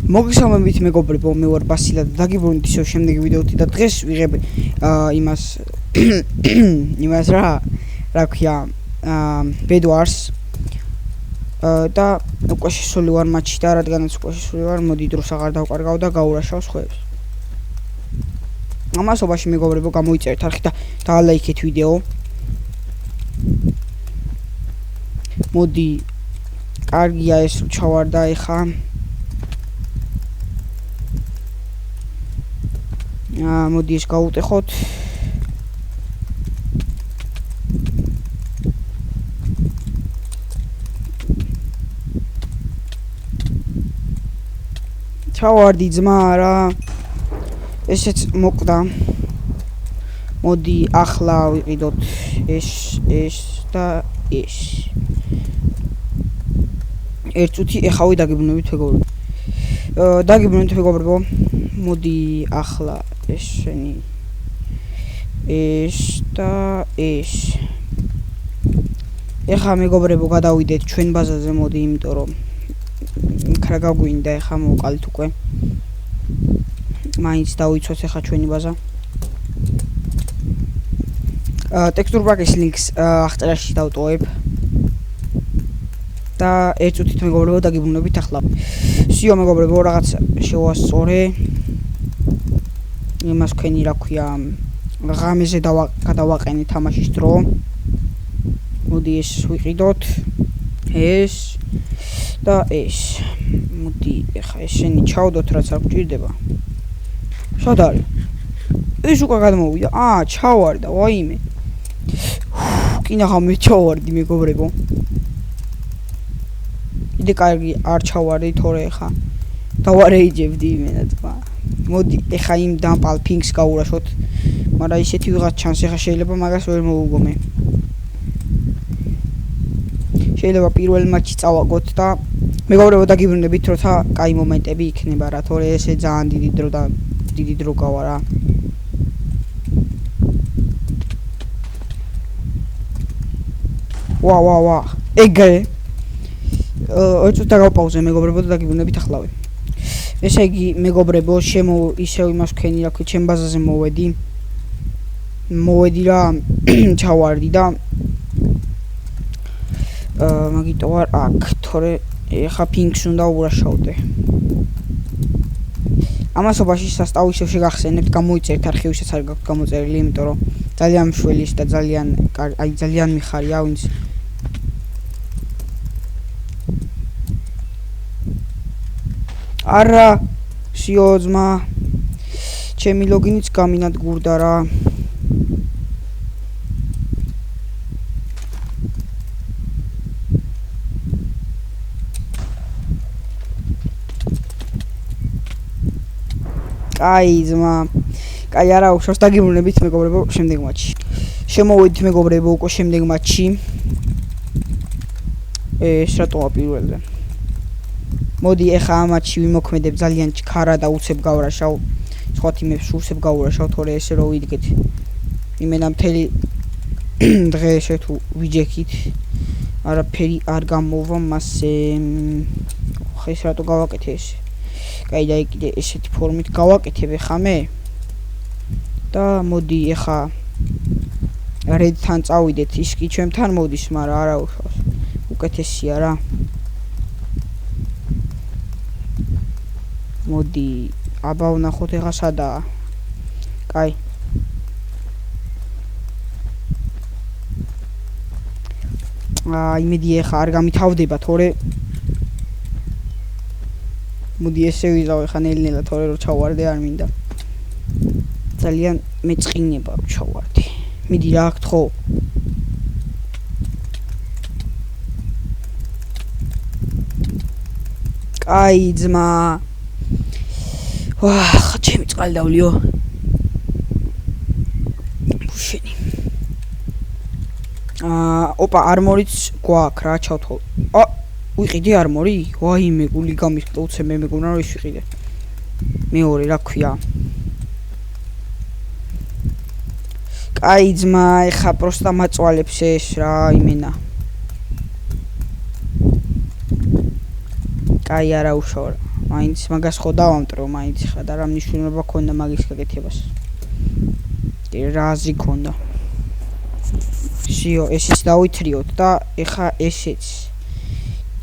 მოგესალმებით მეგობრებო, მე ვარ ბასილა და დაგიბრუნდით ისევ შემდეგი ვიდეოთი და დღეს ვიღებ იმას რა ქვია ბედვარს და უკვე შესული ვარ მატჩში და რადგანაც უკვე შესული ვარ, მოდი დროს აღარ დავკარგავ და გაურაშავ სხვებს. ამასობაში მეგობრებო, გამოიწერეთ არხი და დაალაიქეთ ვიდეო. მოდი კარგია ეს ჩავარდა ეხა. მოდი ეს გავუტეხოთ. ჩავარდი ძმა რა. ესეც მოკვდა. მოდი ახლა ვიყიდოთ ეს და ეს. ერთ წუთი ეხავი დაგიბრუნებით მეგობრებო. დაგიბრუნებით მეგობრებო. მოდი ახლა ესენი ეს და ეს. ეხა მეგობრებო გადავიდეთ ჩვენ ბაზაზე, მოდი, იმიტომ რომ იქ რა გაგვინდა, ეხა მოვყალით უკვე. მაინც დავიცვათ ეხა ჩვენი ბაზა. ტექსტურ პაკის ლინკს აღწერაში დავტოვებ. და ერთ წუთით მეგობრებო დაგიბრუნებით ახლა. всё მეგობრებო, რაღაც შევასწორე. იმას თქვენი რა ქვია, ღამეზე გადავაყენე თამაშის დრო. მოდი ეს ვიყიდოთ. ეს და ეს. მოდი ეხა ესენი ჩავდოთ, რაც არ გვჭირდება. სად არის? ეს უკვე გადმოვიდა. ჩავარდა, ვაიმე. კინაღა მე ჩავარდი მეგობრებო. იდე კარგი არ ჩავარდი, თორე ეხა დავარეიჯებდი იმენა თქმა. მოდი ეხა იმ დამპალ ფინკს გაურაშოთ, მაგრამ ისეთი ვიღაც ჩანს, ეხა შეიძლება მაგას ვერ მოუგომე. შეიძლება პირველ მატჩში წავაგოთ და მეგობრებო დაგიბრუნდებით, როცა კაი მომენტები იქნება რა, თორე ესე ძალიან დიდი დრო გავა რა. ვა ეგრე ერთ წუთი დავპაუზე მეგობრებო და დაგიბრუნდებით ახლავე. ესე იგი მეგობრებო, ისევ იმას ვქენი, რა ქვია, ჩემ ბაზაზე მოვედი რა, ჩავარდი და მაგიტო ვარ აქ, თორე ეხა ფინკს უნდა ურაშავდე. ამასობაში სასტავი ისევ შეგახსენებთ, გამოიწერეთ არხი, ვისაც არ გაქვთ გამოწერილი, იმიტომ რომ ძალიან მშველი და ძალიან მიხარია, ვინც არა სიოძმა ჩემი ლოგინიც გამინადგურდა რა. კაი ძმა, კაი არა უშავს, დაგიბრუნებით მეგობრებო შემდეგ მატჩში. შემოვედით მეგობრებო უკვე შემდეგ მატჩში. ეს რატოა პირველზე? მოდი ეხა ამ მატჩში ვიმოქმედებ ძალიან ჩქარა და უცებ გავრაშავ. სხვა თიმებს უცებ გავრაშავ, თორე ესე რო ვიდგეთ. იმენა მთელი დღე ესე თუ ვიჯექით, არაფერი არ გამოვა მასე. ხა ეს რატო გავაკეთე ესე? კაი და კიდე ესეთი ფორმით გავაკეთებ ეხა მე. და მოდი ეხა რედთან წავიდეთ, ის კი ჩემთან მოდის, მაგრამ არა უშავს. უკეთესია რა. მოდი აბა ვნახოთ ეხა სადაა. კაი. იმედი ეხა არ გამითავდება, თორე მოდი ესე ვიზავ ეხა ნელ-ნელა, თორე რო ჩავარდე არ მინდა. ძალიან მეწყინება რო ჩავარდე. მიდი რა აქვთ ხო? კაი ძმა. ხა ჩემი წყალი დავლიო. ბუშენი. ოპა არმორიც გვაქვს რა, ჩავთვალ. ვიყიდე არმორი? ვაიმე, გული გამიხდა, უცებ მე მეგონა რომ ის ვიყიდე. მეორე რა ქვია. კაი ძმა, ეხა პროსტა მაწვალებს ეს რა, იმენა. კაი არა უშავ რა. მაინც მაგას ხო დავამტრო მაინც ხა და რა მნიშვნელობა ქონდა მაგის გაკეთებას რა აზრი ქონდა სიო ესეც დავითრიოთ და ეხა ესეც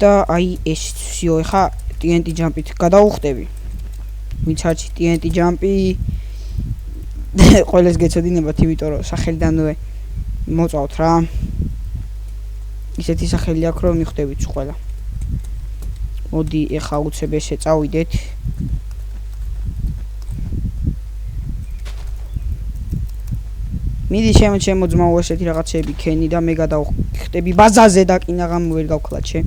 და აი ეს სიო ეხა TNT ჯამპით გადავუხტები ვინც არჩი TNT ჯამპი ყველას გეცოდინებათ იმიტომ რომ სახელიდანვე მოწავთ რა ისეთი სახელი აქვს რომ მიხვდებით ყველა მოდი ეხა უცებ ესე წავიდეთ მიდი ჩემო ძმაო ესეთი რაღაცები ქენი და მე გადავხტები ბაზაზე და კინაღამ ვერ გავქლაჩე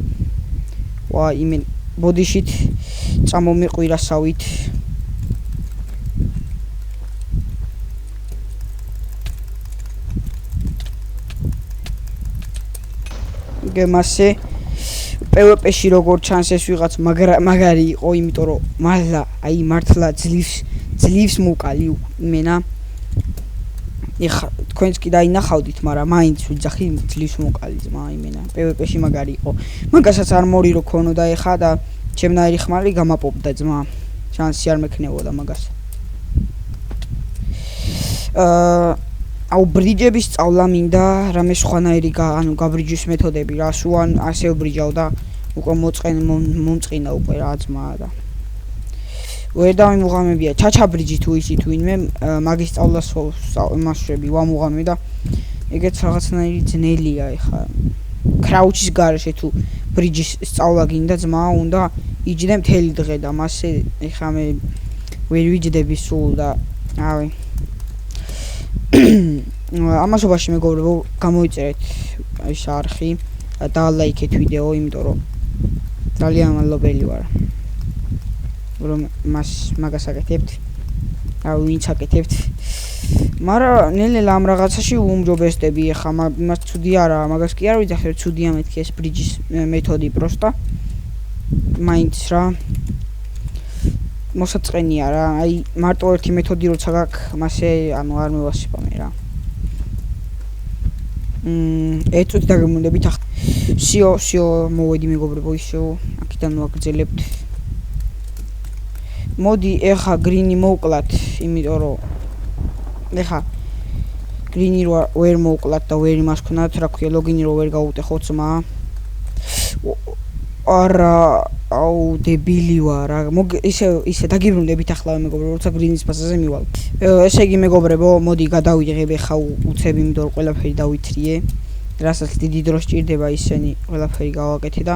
ვა იმენ ბოდიშით წამომიყვირასავით გემასე PvP-ში როგორ ჩანს ეს ვიღაც მაგარი იყო იმიტომ რომ მართლა აი მართლა ძლივს მოკალი იმენა ეხა თქვენც კი დაინახავდით მაგრამ მაინც ვიძახი ძლივს მოკალი ძმა იმენა PvP-ში მაგარი იყო მაგასაც არ მორი რო ქონოდა ეხა და ჩემნაირი ხმალი გამაპობდა ძმა შანსი არ მექნებოდა მაგას აუ ბრიჯების სწავლა მინდა რამე სხვანაირი ანუ გაბრიჯვის მეთოდები რა სულ ასე ვბრიჯავ და უკვე მომწყინა უკვე რა ძმა და ვერ დავიმუღამებია ჩაჩაბრიჯი თუ ისი თუ ინმე მაგის სწავლას მასშები ვამუღამე და ეგეც რაღაცნაირი ძნელია ეხა კრაუჩის garaშე თუ ბრიჯის სწავლა გინდა ძმა უნდა იჯდე მთელი დღე და მასე ეხა მე ვერ ვიჯდები სულ და ავი ამასობაში მეგობრებო გამოიწერეთ ეს არხი და ლაიქეთ ვიდეო იმიტომ რომ ძალიან მადლობელი ვარ რომ მაგას აკეთებთ აუ ვინც აკეთებთ მაგრამ ნელ-ნელა ამ რაღაცაში უმჯობესდები ეხა მას ცუდი არა მაგას კი არ ვიძახი რომ ცუდია მეთქი ეს ბრიჯის მეთოდი პროსტა მაინც რა მოსაწყენია რა აი მარტო ერთი მეთოდი როცა გაქვს მასე ანუ არ მევასწრებამე რა ეწვით დაგემუნდებით სიო მოვედი მეგობრებო ისო აქედან ვაგრძელებთ მოდი ეხა გრინი მოვკლათ იმიტომ რომ ეხა გრინი ვერ მოვკლათ და ვერ იმას ქნათ რა ქვია ლოგინი რო ვერ გავუტეხო ძმა არა აუ დებილი ვარ ისე დაგიბრუნდებით ახლა მეგობრებო როცა გრინის ფასაზე მივალ ესე იგი მეგობრებო მოდი გადავიღებ ეხა უცებ იმიტომ რომ ყველაფერი დავითრიე რასაც დიდი დრო სჭირდება ისენი ყველაფერი გავაკეთე და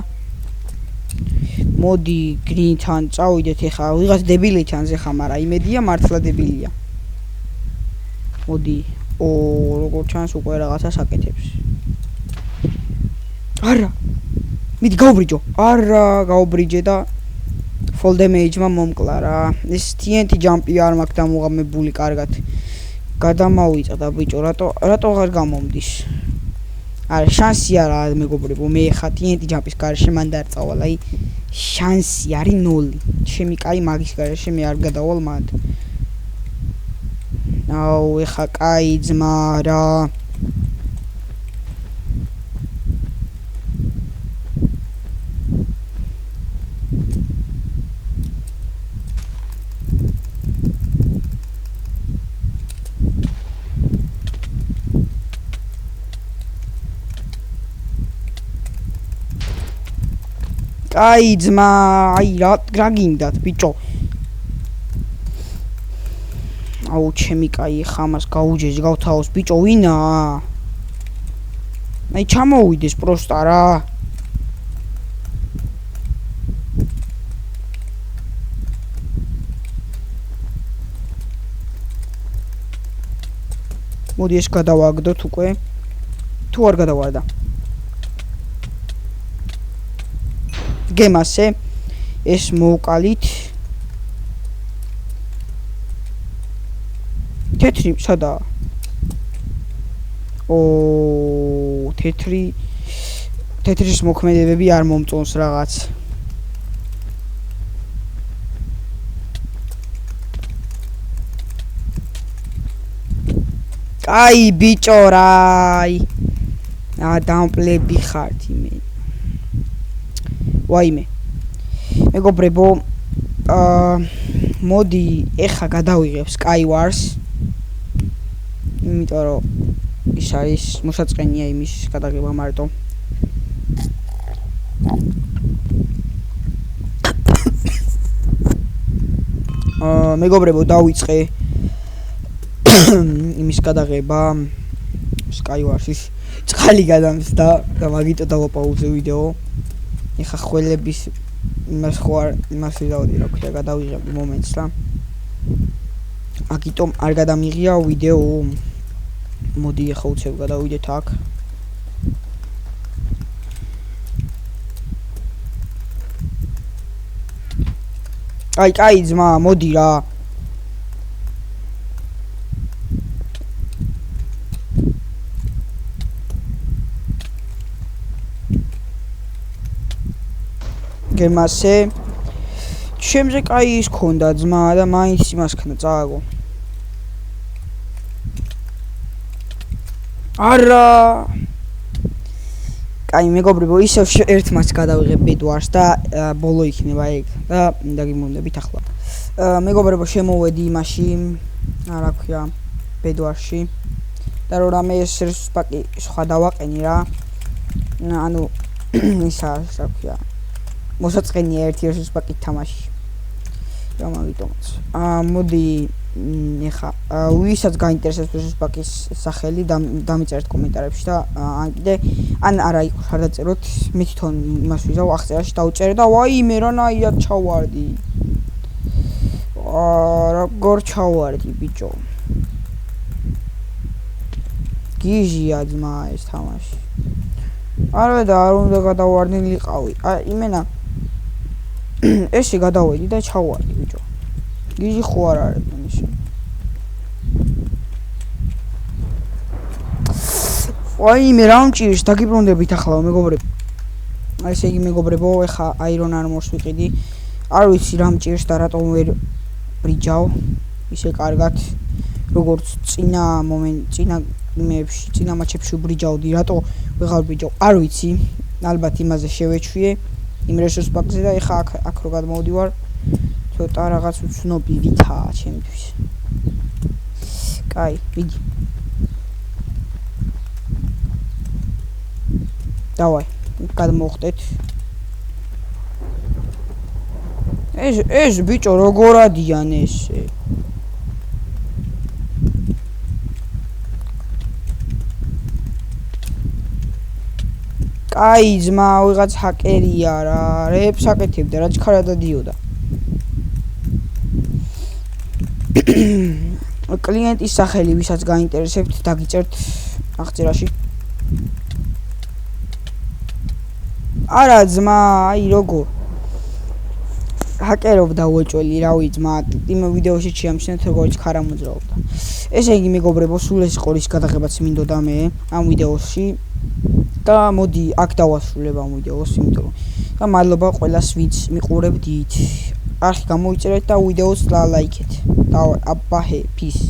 მოდი გრინთან წავიდეთ ეხა ვიღაც დებილი ჩანს ეხა მაგრამ იმედია მართლა დებილია მოდი როგორ ჩანს უკვე რაღაცას აკეთებს არა მიდი გავბრიჯო არა გავბრიჯე და full damage-მა მომკლა რა ეს TNT ჯამპი არ მაქვს დამუღამებული კარგად გადამავიწყდა ბიჭო რატო აღარ გამომდის არა შანსი არა მეგობრებო მე ხა TNT ჯამპის garaშე მან დარწავალ აი შანსი არის 0 ჩემი კაი მაგის garaშე მე არ გადავალ მანდ აუ ეხა კაი ძმა რა აი ძმა აი რა გინდათ ბიჭო აუ ჩემი კაი ხამას გაუჯეჯ გავთავოს ბიჭო ვინა აი ჩამოვიდეს პროსტა რა მოდი ეს გადავაგდოთ უკვე თუ არ გადავარდა გემასე ეს მოვკალით თეთრი სადა თეთრის მოქმედებები არ მომწონს რაღაც კაი ბიჭო რაი დამპლები ხართ იმე ვაიმე მეგობრებო მოდი ეხა გადავიღებ Skywars. იმიტომ რომ ის არის მოსაწყენია იმის გადაღება მარტო. მეგობრებო დავიწყე იმის გადაღება Skywars-ის. წყალი გადამსდა და მაგიტო დავაპაუზე ვიდეო. ეხა ხველების იმას ვიდაოდი რა ქვია გადავიღებ მომენტს რა. აგიტომ არ გადამიღია ვიდეო. მოდი ეხა უცებ გადავიდეთ აქ. კაი ძმა მოდი რა. გემასე ჩემზე კაი ის ქონდა ძმა და მაინც იმას ქნა წააგო. არა კაი მეგობრებო ისევ ერთმაც გადავიღებ ბედვარს და ბოლო იქნება ეგ და დაგიმოვნებით ახლა. მეგობრებო შემოვედი იმაში რა ქვია ბედვარში და რომ რამე ეს სპაკი სხვა დავაყენი რა. ანუ ისა რა ქვია მოსაწყენია ერთი სპაკით თამაში. რა მაგიტომაც. მოდი ეხა ვისაც გაინტერესებს ეს სპაკის სახელი დამიწერეთ კომენტარებში და ან არა იყოს არ დაწეროთ მე თვითონ იმას ვიზავ აღწერაში დავწერე და ვაიმე რანაირად ჩავარდი. როგორ ჩავარდი ბიჭო. გიჟია ძმა ეს თამაში. არა და არ უნდა გადავარდნილიყავი. იმენა ესე გადავედი და ჩავარდი ბიჭო. გიჟი ხო არ არის იმაში. ვაიმე რა მჭირს დაგიბრუნდებით ახლა მეგობრებო. ესე იგი მეგობრებო ეხა Iron Armor-ს ვიყიდი. არ ვიცი რა მჭირს და რატომ ვერ ბრიჯავ ისე კარგად როგორც წინა მაჩებში ბრიჯავდი რატო ვეღარ ბრიჯავ არ ვიცი ალბათ იმაზე შევეჩვიე იმ რესურს პაკზე და ეხა აქ რო გადმოვდივარ ცოტა რაღაც უცნობივითაა ჩემთვის. კაი მიდი დავაი გადმოვხდეთ. ეს ბიჭო როგორ ადიან ესე. კაი ძმა ვიღაც ჰაკერია რა რეებს აკეთებდა რა ჩქარა დადიოდა. კლიენტის სახელი ვისაც გაინტერესებთ დაგიწერთ აღწერაში. არა ძმა აი როგორ ჰაკერობდა უეჭველი რავი ძმა იმ ვიდეოში შეამჩნევთ როგორც ხარა მოძრაობდა. ესე იგი მეგობრებო სულ ეს ყორის გადაღებაც მინდოდა მე ამ ვიდეოში და მოდი აქ დავასრულებ ამ ვიდეოს იმიტომ რომ და მადლობა ყველას ვინც მიყურებდით. არხი გამოიწერეთ და ვიდეოს ლაიქეთ. და აბაჰე peace.